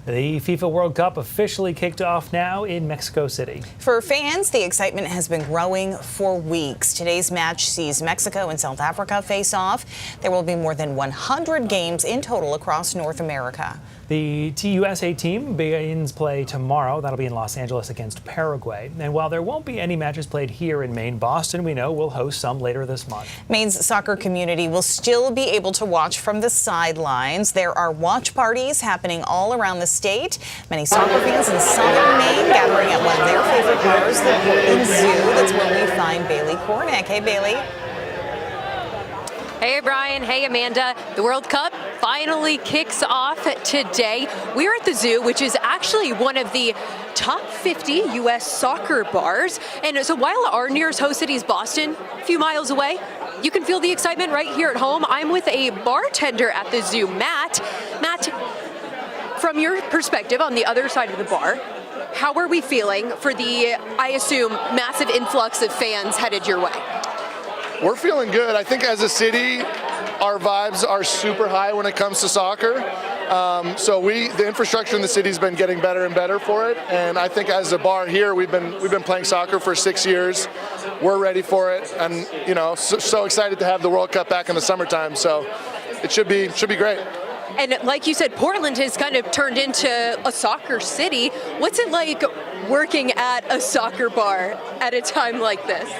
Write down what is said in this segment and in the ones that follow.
The FIFA World Cup officially kicked off now in Mexico City. For fans, the excitement has been growing for weeks. Today's match sees Mexico and South Africa face off. There will be more than 100 games in total across North America. The USA team begins play tomorrow. That'll be in Los Angeles against Paraguay. And while there won't be any matches played here in Maine, Boston, we know, will host some later this month. Maine's soccer community will still be able to watch from the sidelines. There are watch parties happening all around the state. Many soccer fans in southern Maine gathering at one of their favorite bars, the Portland Zoo. That's where we find Bailey Cornick. Hey, Bailey. Hey, Brian. Hey, Amanda. The World Cup finally kicks off today. We're at the zoo, which is actually one of the top 50 U.S. soccer bars. And so while our nearest host city is Boston, a few miles away, you can feel the excitement right here at home. I'm with a bartender at the zoo, Matt. Matt, from your perspective on the other side of the bar, how are we feeling for the, I assume, massive influx of fans headed your way? We're feeling good. I think as a city, our vibes are super high when it comes to soccer. So the infrastructure in the city has been getting better and better for it. And I think as a bar here, we've been playing soccer for 6 years. We're ready for it, and so excited to have the World Cup back in the summertime. So it should be great. And like you said, Portland has kind of turned into a soccer city. What's it like working at a soccer bar at a time like this?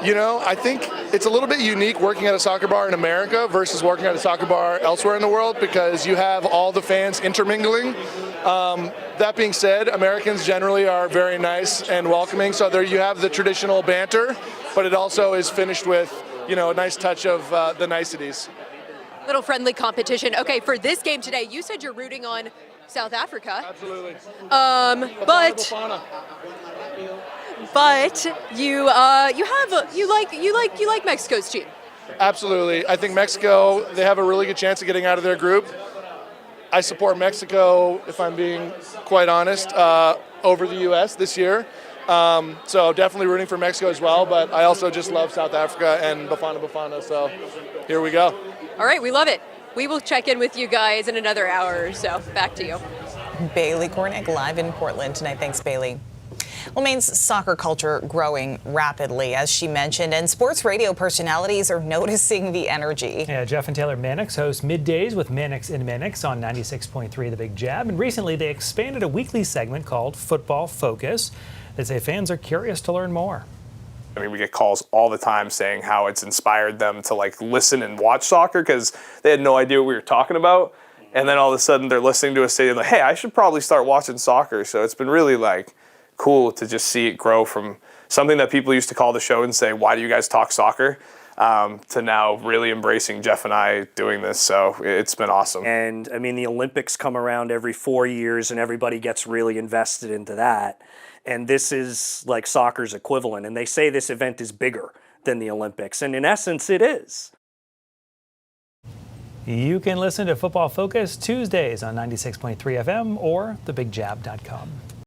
I think it's a little bit unique working at a soccer bar in America versus working at a soccer bar elsewhere in the world, because you have all the fans intermingling. That being said, Americans generally are very nice and welcoming, so there you have the traditional banter, but it also is finished with a nice touch of the niceties. Little friendly competition. Okay, for this game today, you said you're rooting on South Africa. Absolutely. But you like Mexico's team. Absolutely. I think Mexico, they have a really good chance of getting out of their group. I support Mexico, if I'm being quite honest, over the U.S. this year. So definitely rooting for Mexico as well, but I also just love South Africa and Bafana, so here we go. All right, we love it. We will check in with you guys in another hour or so. Back to you. Bailey Cornick live in Portland tonight. Thanks, Bailey. Well, Maine's soccer culture growing rapidly, as she mentioned, and sports radio personalities are noticing the energy. Yeah, Jeff and Taylor Mannix host Middays with Mannix and Mannix on 96.3 The Big Jab, and recently they expanded a weekly segment called Football Focus. They say fans are curious to learn more. I mean, we get calls all the time saying how it's inspired them to listen and watch soccer because they had no idea what we were talking about. And then all of a sudden they're listening to us say, hey, I should probably start watching soccer. So it's been really cool to just see it grow from something that people used to call the show and say, why do you guys talk soccer? To now really embracing Jeff and I doing this. So it's been awesome. And I mean, the Olympics come around every 4 years and everybody gets really invested into that. And this is like soccer's equivalent. And they say this event is bigger than the Olympics. And in essence, it is. You can listen to Football Focus Tuesdays on 96.3 FM or thebigjab.com.